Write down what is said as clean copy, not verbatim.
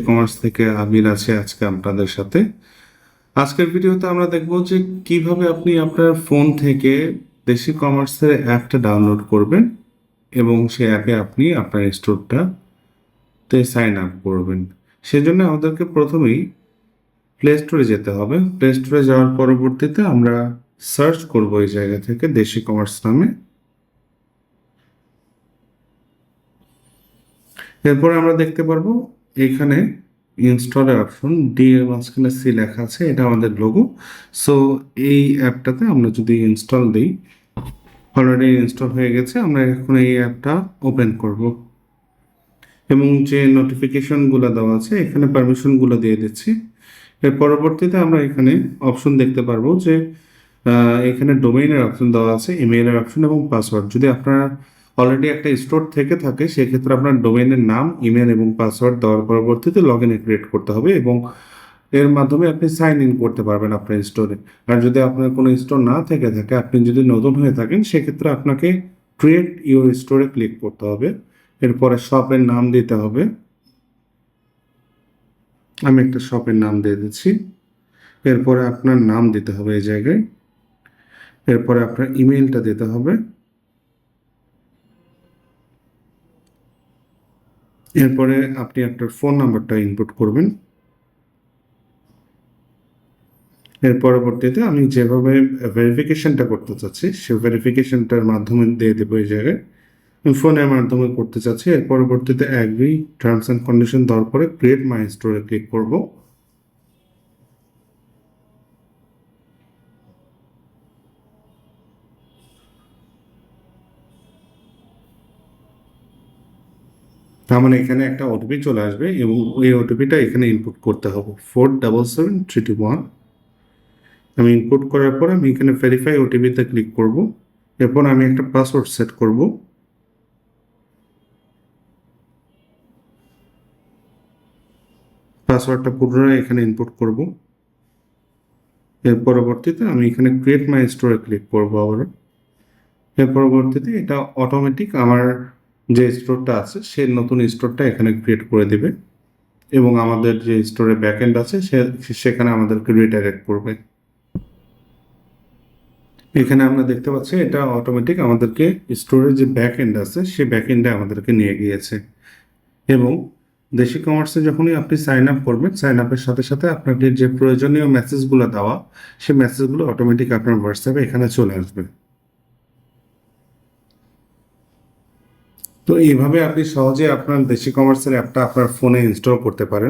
Commerce থেকে আবির আছে আজকে আপনাদের সাথে। আজকের ভিডিওতে আমরা দেখব যে কিভাবে আপনি আপনার ফোন থেকে দেশি কমার্সের অ্যাপটা ডাউনলোড করবেন এবং সেই অ্যাপে আপনি আপনার স্টোরটাতে সাইন আপ করবেন। সেজন্য আমাদেরকে প্রথমেই প্লে স্টোরে যেতে হবে। প্লে স্টোরে যাওয়ার পরবর্তীতে আমরা সার্চ করব এই জায়গা থেকে দেশি কমার্স নামে। এরপরে আমরা দেখতে পারবো এখানে ইনস্টলের অপশন ডি এর মাঝখানে সি লেখা আছে, এটা আমাদের লোগো। সো এই অ্যাপটাতে আমরা যদি ইনস্টল দিই, অলরেডি ইনস্টল হয়ে গেছে। আমরা এখন এই অ্যাপটা ওপেন করব এবং যে নোটিফিকেশনগুলো দেওয়া আছে এখানে পারমিশনগুলো দিয়ে দিচ্ছি। এর পরবর্তীতে আমরা এখানে অপশন দেখতে পারবো যে এখানে ডোমেইনের অপশন দেওয়া আছে, ইমেইলের অপশন এবং পাসওয়ার্ড। যদি আপনার অলরেডি একটা স্টোর থেকে থাকে সেক্ষেত্রে আপনার ডোমেইনের নাম, ইমেল এবং পাসওয়ার্ড দেওয়ার পরবর্তীতে লগ ইন ক্রিয়েট করতে হবে এবং এর মাধ্যমে আপনি সাইন ইন করতে পারবেন আপনার স্টোরে। আর যদি আপনার কোনো স্টোর না থেকে থাকে, আপনি যদি নতুন হয়ে থাকেন, সেক্ষেত্রে আপনাকে ক্রিয়েট ইউর স্টোরে ক্লিক করতে হবে। এরপরে শপের নাম দিতে হবে। আমি একটা শপের নাম দিয়ে দিচ্ছি। এরপরে আপনার নাম দিতে হবে এই জায়গায়। এরপরে আপনার ইমেলটা দিতে হবে। এরপরে আপনি আপনার ফোন নাম্বারটা ইনপুট করবেন। এর পরবর্তীতে আমি যেভাবে ভেরিফিকেশনটা করতে চাচ্ছি সেই ভেরিফিকেশনটার মাধ্যমে দিয়ে দেবো এই জায়গায়। আমি ফোনের মাধ্যমে করতে চাচ্ছি। এর পরবর্তীতে অ্যাগ্রি টার্মস অ্যান্ড কন্ডিশন দেওয়ার পরে ক্রিয়েট মাই স্টোরে ক্লিক করব। তার মানে এখানে একটা ওটিপি চলে আসবে এবং ওই ওটিপিটা এখানে ইনপুট করতে হবে, 477321। আমি ইনপুট করার পর আমি এখানে ভেরিফাই ওটিপিতে ক্লিক করব। এরপর আমি একটা পাসওয়ার্ড সেট করব। পাসওয়ার্ডটা পুনরায় এখানে ইনপুট করব। এর পরবর্তীতে আমি এখানে ক্রিয়েট মাই স্টোরে ক্লিক করব আবার। এর পরবর্তীতে এটা অটোমেটিক আমার যে স্টোরটা আছে সে নতুন স্টোরটা এখানে ক্রিয়েট করে দিবে এবং আমাদের যে স্টোরে ব্যাকএন্ড আছে সেখানে আমাদেরকে রিডাইরেক্ট করবে। এখানে আমরা দেখতে পাচ্ছি এটা অটোমেটিক আমাদেরকে স্টোরের যে ব্যাকএন্ড আছে সে ব্যাকএন্ডে আমাদেরকে নিয়ে গিয়েছে। এবং দেশি কমার্সে যখনই আপনি সাইন আপ করবেন, সাইন আপের সাথে সাথে আপনাকে যে প্রয়োজনীয় মেসেজগুলো দেওয়া, সেই মেসেজগুলো অটোমেটিক আপনার হোয়াটসঅ্যাপে এখানে চলে আসবে। তো এইভাবে আপনি সহজে আপনার দেশি কমার্সের অ্যাপটা আপনার ফোনে ইনস্টল করতে পারেন।